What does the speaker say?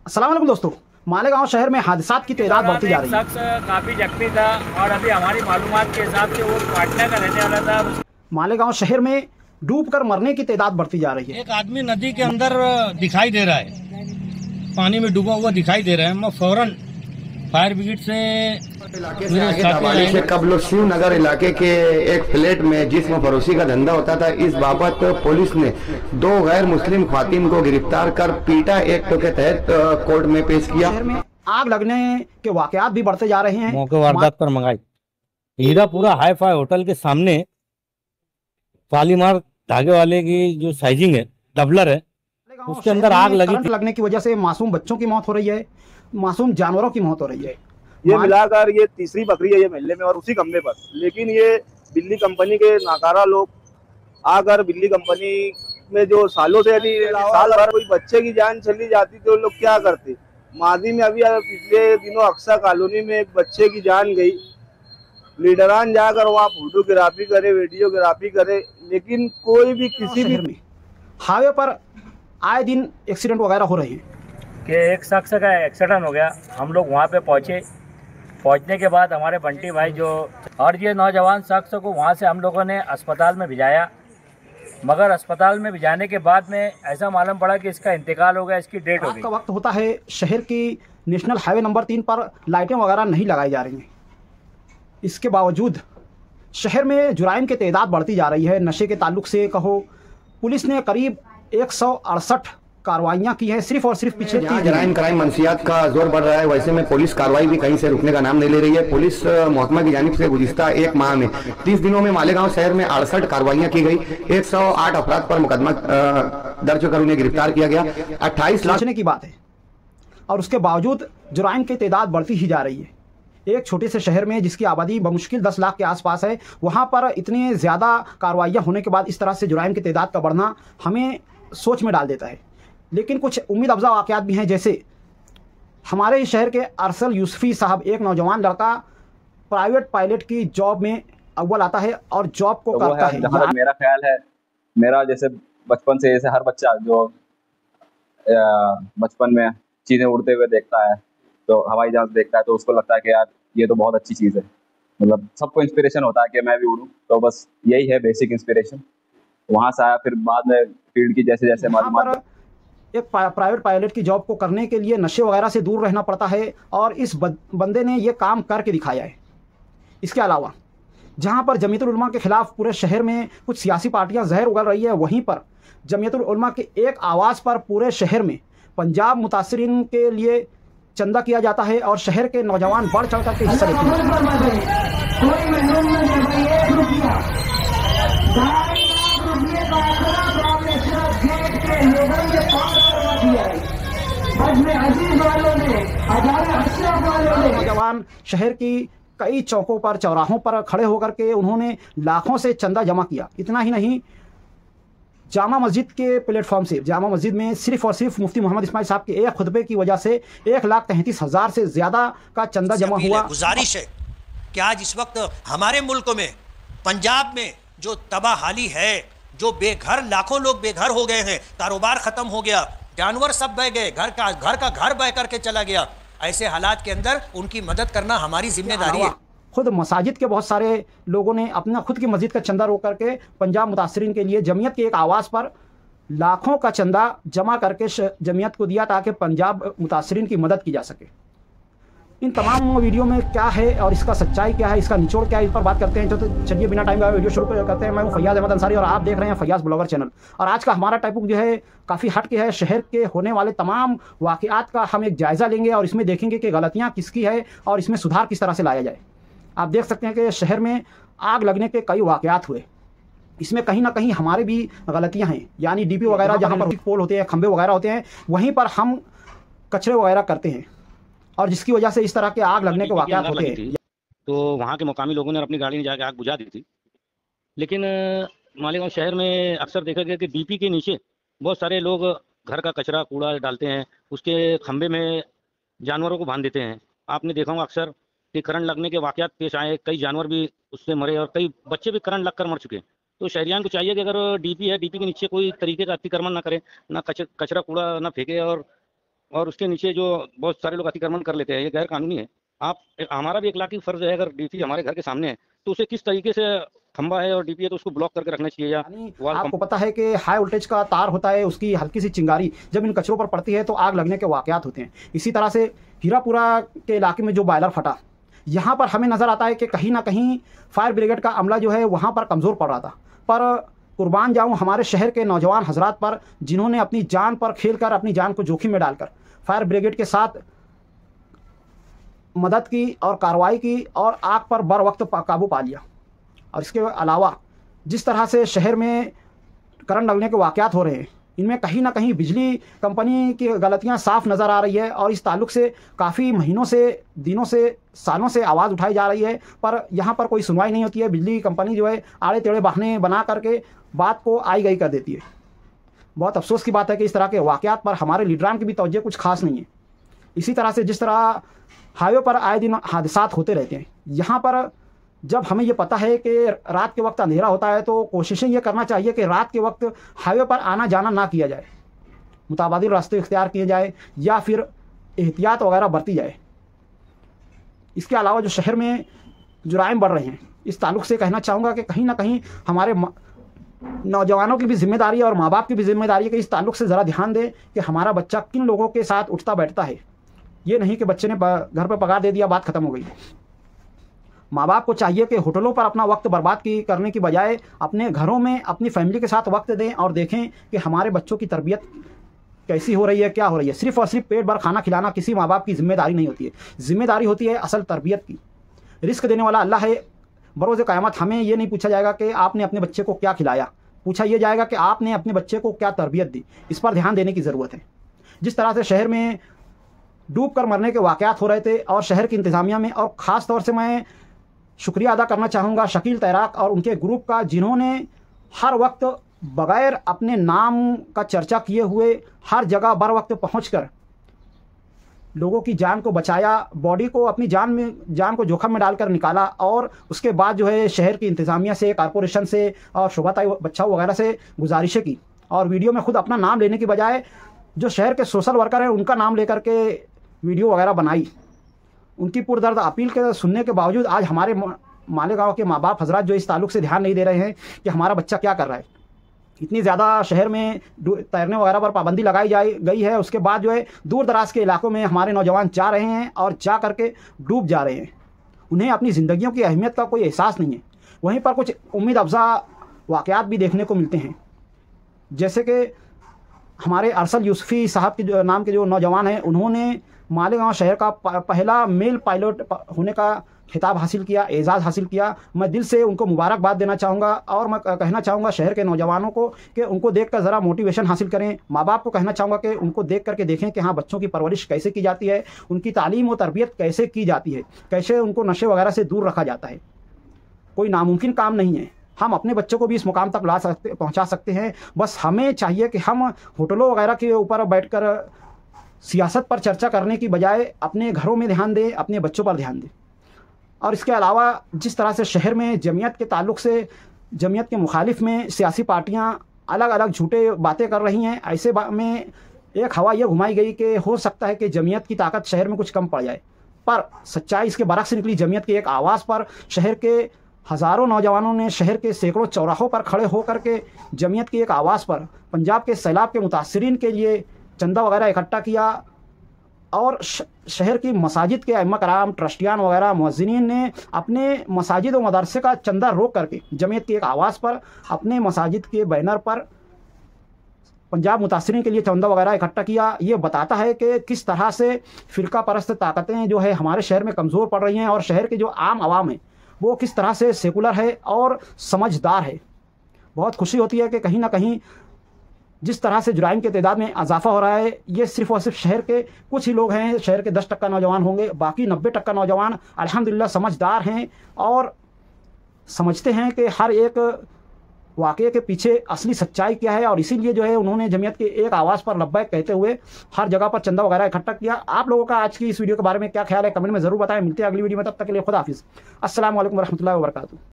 अस्सलाम वालेकुम दोस्तों। मालेगांव शहर में हादसात की तादाद बढ़ती जा रही है। शख्स काफ़ी जख्मी था और अभी हमारी मालूमात के हिसाब से वो पाटना का रहने वाला था। मालेगांव शहर में डूबकर मरने की तादाद बढ़ती जा रही है। एक आदमी नदी के अंदर दिखाई दे रहा है, पानी में डूबा हुआ दिखाई दे रहा है। मैं फौरन फायर ब्रिगेड से कबल शिवनगर इलाके के एक फ्लैट में जिस्म फरोशी का धंधा होता था। इस बाबत पुलिस ने 2 गैर मुस्लिम ख्वातीन को गिरफ्तार कर पीटा एक्ट के तहत कोर्ट में पेश किया। शहर में आग लगने के वाकयात भी बढ़ते जा रहे हैं। मौके वारदात पर मंगाई हीरापुरा हाई फाई होटल के सामने पालीमार धागे वाले की जो साइजिंग है डबलर है, उसके अंदर आग लगी। करंट लगने की वजह से मासूम बच्चों की मौत हो रही है, मासूम जानवरों की मौत हो रही है। ये मिलाकर ये तीसरी बकरी है ये महल्ले में और उसी खंभे पर। लेकिन ये बिल्ली कंपनी के नाकारा लोग आकर बिल्ली कंपनी में जो सालों से यदि साल भर कोई बच्चे की जान चली जाती तो लोग क्या करते। मादी में अभी पिछले दिनों अक्सा कॉलोनी में एक बच्चे की जान गई। लीडरान जाकर वहाँ फोटोग्राफी करे, वीडियोग्राफी करे, लेकिन कोई भी किसी भी हाईवे पर आए दिन एक्सीडेंट वगैरह हो रहे हैं कि एक शख्स का एक्सीडेंट हो गया। हम लोग वहाँ पे पहुँचने के बाद हमारे बंटी भाई जो और ये नौजवान शख्स को वहाँ से हम लोगों ने अस्पताल में भिजाया, मगर अस्पताल में भिजाने के बाद में ऐसा मालूम पड़ा कि इसका इंतकाल हो गया, इसकी डेट हो गई। का वक्त होता है, शहर की नेशनल हाईवे नंबर 3 पर लाइटें वगैरह नहीं लगाई जा रही हैं। इसके बावजूद शहर में जुराइम की तादाद बढ़ती जा रही है। नशे के ताल्लुक से कहो, पुलिस ने करीब 168 कार्रवाइयाँ की हैं सिर्फ और सिर्फ पिछले 3 दिन। क्राइम मंशियात का जोर बढ़ रहा है, वैसे में पुलिस कार्रवाई भी कहीं से रुकने का नाम नहीं ले रही है। पुलिस महकमा की जानिब से गुज़िश्ता 1 माह में 30 दिनों में मालेगांव शहर में 68 कार्रवाइयाँ की गई। 108 अफराद पर मुकदमा दर्ज कर उन्हें गिरफ्तार किया गया। 28 लाख की बात है और उसके बावजूद जुराइम की तादाद बढ़ती ही जा रही है। एक छोटे से शहर में जिसकी आबादी बमुश्किल 10 लाख के आसपास है, वहाँ पर इतने ज़्यादा कार्रवाइयाँ होने के बाद इस तरह से जुराइम की तादाद का बढ़ना हमें सोच में डाल देता है। लेकिन कुछ उम्मीद अफजा वाक़यात भी हैं, जैसे हमारे शहर के अरसल यूसुफी साहब, एक नौजवान लड़का प्राइवेट पायलट की जॉब में अव्वल आता है और जॉब को करता है। जहाँ तक मेरा ख्याल है, मेरा जैसे बचपन से जैसे हर बच्चा जो बचपन में चीज़ें उड़ते हुए देखता है, तो हवाई जहाज देखता है, तो उसको लगता है कि यार ये तो बहुत अच्छी चीज़ है। मतलब सबको इंस्पिरेशन होता है कि मैं भी उड़ूं, तो बस यही है बेसिक इंस्पिरेशन। वहाँ से आया, फिर बाद में फील्ड की जैसे जैसे मालूमात। एक प्राइवेट पायलट की जॉब को करने के लिए नशे वगैरह से दूर रहना पड़ता है और इस बंदे ने ये काम करके दिखाया है। इसके अलावा जहाँ पर जमीयतुल उलमा के खिलाफ पूरे शहर में कुछ सियासी पार्टियाँ जहर उगल रही है, वहीं पर जमीयतुल उलमा के एक आवाज़ पर पूरे शहर में पंजाब मुतासिरीन के लिए चंदा किया जाता है और शहर के नौजवान बढ़ चढ़ करके हिस्सा लेते हैं। नौजवान शहर की कई चौकों पर, चौराहों पर खड़े होकर के उन्होंने लाखों से चंदा जमा किया। इतना ही नहीं, जामा मस्जिद के प्लेटफॉर्म से, जामा मस्जिद में सिर्फ और सिर्फ मुफ्ती मोहम्मद इस्माइल साहब के एक खुतबे की वजह से 1,33,000 से ज़्यादा का चंदा जमा हुआ। गुजारिश है कि आज इस वक्त हमारे मुल्क में, पंजाब में जो तबाहाली है, जो बेघर लाखों लोग बेघर हो गए हैं, कारोबार ख़त्म हो गया, जानवर सब बह गए, घर का घर बह करके चला गया, ऐसे हालात के अंदर उनकी मदद करना हमारी जिम्मेदारी है। खुद मसाजिद के बहुत सारे लोगों ने अपना खुद की मस्जिद का चंदा रोक करके पंजाब मुतासरीन के लिए जमीयत की एक आवाज़ पर लाखों का चंदा जमा करके जमीयत को दिया ताकि पंजाब मुतासरीन की मदद की जा सके। इन तमाम वीडियो में क्या है और इसका सच्चाई क्या है, इसका निचोड़ क्या है, इस पर बात करते हैं। तो चलिए बिना टाइम का वीडियो शुरू करते हैं। मैं हूँ फैयाज़ अहमद अंसारी और आप देख रहे हैं फैयाज़ ब्लॉगर चैनल। और आज का हमारा टॉपिक जो है काफ़ी हट के है। शहर के होने वाले तमाम वाक़यात का हम एक जायज़ा लेंगे और इसमें देखेंगे कि गलतियाँ किसकी है और इसमें सुधार किस तरह से लाया जाए। आप देख सकते हैं कि शहर में आग लगने के कई वाक़यात हुए, इसमें कहीं ना कहीं हमारे भी गलतियां हैं। यानी डीपी वगैरह जहां पर पोल होते हैं, खंबे वगैरह होते हैं, वहीं पर हम कचरे वगैरह करते हैं और जिसकी वजह से इस तरह के आग लगने के वाक़यात होते हैं। तो वहाँ के मुकामी लोगों ने अपनी गाड़ी में जाकर आग बुझा दी थी। लेकिन मालेगांव शहर में अक्सर देखा गया कि डीपी के नीचे बहुत सारे लोग घर का कचरा कूड़ा डालते हैं, उसके खंबे में जानवरों को बांध देते हैं। आपने देखा होगा अक्सर कि करंट लगने के वाक़यात पेश आए, कई जानवर भी उससे मरे और कई बच्चे भी करंट लगकर मर चुके। तो शहरियान को चाहिए कि अगर डीपी है, डीपी के नीचे कोई तरीके का अतिक्रमण ना करे, ना कचरा कूड़ा ना फेंके और और उसके नीचे जो बहुत सारे लोग अतिक्रमण कर लेते हैं, ये गैर कानूनी है। आप हमारा भी एक लाखी फर्ज है, अगर डीपी हमारे घर के सामने है तो उसे किस तरीके से, खंबा है और डीपी है तो उसको ब्लॉक करके रखना चाहिए, या आपको पता है कि हाई वोल्टेज का तार होता है, उसकी हल्की सी चिंगारी जब इन कचरों पर पड़ती है तो आग लगने के वाकयात होते हैं। इसी तरह से हीरापुरा के इलाके में जो बॉयलर फटा, यहाँ पर हमें नज़र आता है कि कहीं ना कहीं फायर ब्रिगेड का अमला जो है वहाँ पर कमज़ोर पड़ रहा था। पर कुर्बान जाऊँ हमारे शहर के नौजवान हजरात पर, जिन्होंने अपनी जान पर खेलकर, अपनी जान को जोखिम में डालकर फायर ब्रिगेड के साथ मदद की और कार्रवाई की और आग पर बर वक्त काबू पा लिया। और इसके अलावा जिस तरह से शहर में करंट लगने के वाकयात हो रहे हैं, इनमें कहीं ना कहीं बिजली कंपनी की गलतियां साफ नज़र आ रही है। और इस ताल्लुक से काफ़ी महीनों से, दिनों से, सालों से आवाज़ उठाई जा रही है, पर यहाँ पर कोई सुनवाई नहीं होती है। बिजली कंपनी जो है आड़े टेढ़े बहाने बना करके बात को आई गई कर देती है। बहुत अफसोस की बात है कि इस तरह के वाकयात पर हमारे लीडरान की भी तवज्जो कुछ खास नहीं है। इसी तरह से जिस तरह हाईवे पर आए दिन हादसात होते रहते हैं, यहाँ पर जब हमें ये पता है कि रात के वक्त अंधेरा होता है तो कोशिशें ये करना चाहिए कि रात के वक्त हाईवे पर आना जाना ना किया जाए, मुताबादिल रास्ते इख्तियार किए जाए या फिर एहतियात वगैरह बरती जाए। इसके अलावा जो शहर में जुराइम बढ़ रहे हैं, इस ताल्लुक से कहना चाहूँगा कि कहीं ना कहीं हमारे नौजवानों की भी जिम्मेदारी है और माँ बाप की भी जिम्मेदारी है कि इस ताल्लुक से ज़रा ध्यान दें कि हमारा बच्चा किन लोगों के साथ उठता बैठता है। ये नहीं कि बच्चे ने घर पर पगार दे दिया, बात ख़त्म हो गई। माँ बाप को चाहिए कि होटलों पर अपना वक्त बर्बाद करने की बजाय अपने घरों में अपनी फैमिली के साथ वक्त दें और देखें कि हमारे बच्चों की तरबियत कैसी हो रही है, क्या हो रही है। सिर्फ और सिर्फ पेट भर खाना खिलाना किसी माँ बाप की जिम्मेदारी नहीं होती है। जिम्मेदारी होती है असल तरबियत की। रिस्क देने वाला अल्लाह है। बरोज़ क़यामत हमें ये नहीं पूछा जाएगा कि आपने अपने बच्चे को क्या खिलाया, पूछा यह जाएगा कि आपने अपने बच्चे को क्या तरबियत दी। इस पर ध्यान देने की ज़रूरत है। जिस तरह से शहर में डूब कर मरने के वाक़यात हो रहे थे और शहर की इंतज़ामिया में, और ख़ास तौर से मैं शुक्रिया अदा करना चाहूँगा शकील तैराक और उनके ग्रुप का, जिन्होंने हर वक्त बग़ैर अपने नाम का चर्चा किए हुए हर जगह बर वक्त पहुँचकर लोगों की जान को बचाया, बॉडी को अपनी जान को जोखिम में डालकर निकाला। और उसके बाद जो है शहर की इंतज़ामिया से, कारपोरेशन से और शोभाताई बच्चाओं वगैरह से गुजारिशें की, और वीडियो में खुद अपना नाम लेने की बजाय जो शहर के सोशल वर्कर हैं उनका नाम लेकर के वीडियो वगैरह बनाई। उनकी पुरदर्द अपील के सुनने के बावजूद आज हमारे मालेगांव के माँ बाप हजरात जो इस ताल्लुक से ध्यान नहीं दे रहे हैं कि हमारा बच्चा क्या कर रहा है। इतनी ज़्यादा शहर में तैरने वगैरह पर पाबंदी लगाई गई है, उसके बाद जो है दूर दराज के इलाकों में हमारे नौजवान जा रहे हैं और जा करके डूब जा रहे हैं। उन्हें अपनी ज़िंदगियों की अहमियत का कोई एहसास नहीं है। वहीं पर कुछ उम्मीद अफजा वाक़यात भी देखने को मिलते हैं, जैसे कि हमारे अरसल यूसुफ़ी साहब के नाम के जो नौजवान हैं, उन्होंने मालेगांव शहर का पहला मेल पायलट होने का खिताब हासिल किया, एजाज़ हासिल किया। मैं दिल से उनको मुबारकबाद देना चाहूँगा और मैं कहना चाहूँगा शहर के नौजवानों को कि उनको देखकर ज़रा मोटिवेशन हासिल करें। माँ बाप को कहना चाहूँगा कि उनको देख करके देखें कि हाँ, बच्चों की परवरिश कैसे की जाती है, उनकी तालीम और तरबियत कैसे की जाती है, कैसे उनको नशे वगैरह से दूर रखा जाता है। कोई नामुमकिन काम नहीं है। हम अपने बच्चों को भी इस मुकाम तक पहुँचा सकते हैं। बस हमें चाहिए कि हम होटलों वगैरह के ऊपर बैठकर सियासत पर चर्चा करने की बजाय अपने घरों में ध्यान दें, अपने बच्चों पर ध्यान दें। और इसके अलावा जिस तरह से शहर में जमीयत के ताल्लुक़ से, जमीयत के मुखालिफ में सियासी पार्टियां अलग अलग झूठे बातें कर रही हैं, ऐसे में एक हवा यह घुमाई गई कि हो सकता है कि जमीयत की ताकत शहर में कुछ कम पड़ जाए, पर सच्चाई इसके बरक्स निकली। जमीयत की एक आवाज़ पर शहर के हज़ारों नौजवानों ने शहर के सैकड़ों चौराहों पर खड़े होकर के जमीयत की एक आवाज़ पर पंजाब के सैलाब के मुतासरीन के लिए चंदा वगैरह इकट्ठा किया। और शहर की मसाजिद के अइम्मा कराम, ट्रस्टियान वगैरह, मुअज्जिनीन ने अपने मसाजिद और मदरसे का चंदा रोक करके जमीयत की एक आवाज़ पर अपने मसाजिद के बैनर पर पंजाब मुतासरीन के लिए चंदा वगैरह इकट्ठा किया। ये बताता है कि किस तरह से फ़िरका परस्त ताकतें जो है हमारे शहर में कमज़ोर पड़ रही हैं और शहर के जो आम आवाम है वो किस तरह से सेकुलर है और समझदार है। बहुत खुशी होती है कि कहीं ना कहीं जिस तरह से जुराइम के तादाद में इजाफा हो रहा है, ये सिर्फ़ और सिर्फ शहर के कुछ ही लोग हैं। शहर के 10% नौजवान होंगे, बाकी 90% नौजवान अल्हम्दुलिल्लाह समझदार हैं और समझते हैं कि हर एक वाक़े के पीछे असली सच्चाई क्या है। और इसीलिए जो है उन्होंने जमीयत की एक आवाज़ पर लब्बैक कहते हुए हर जगह पर चंदा वगैरह इकट्ठा किया। आप लोगों का आज की इस वीडियो के बारे में क्या ख्याल है, कमेंट में ज़रूर बताएं। मिलते हैं अगली वीडियो में, तब तक के लिए खुदा हाफिज़। अस्सलाम वालेकुम रहमतुल्लाहि व बरकातुहू।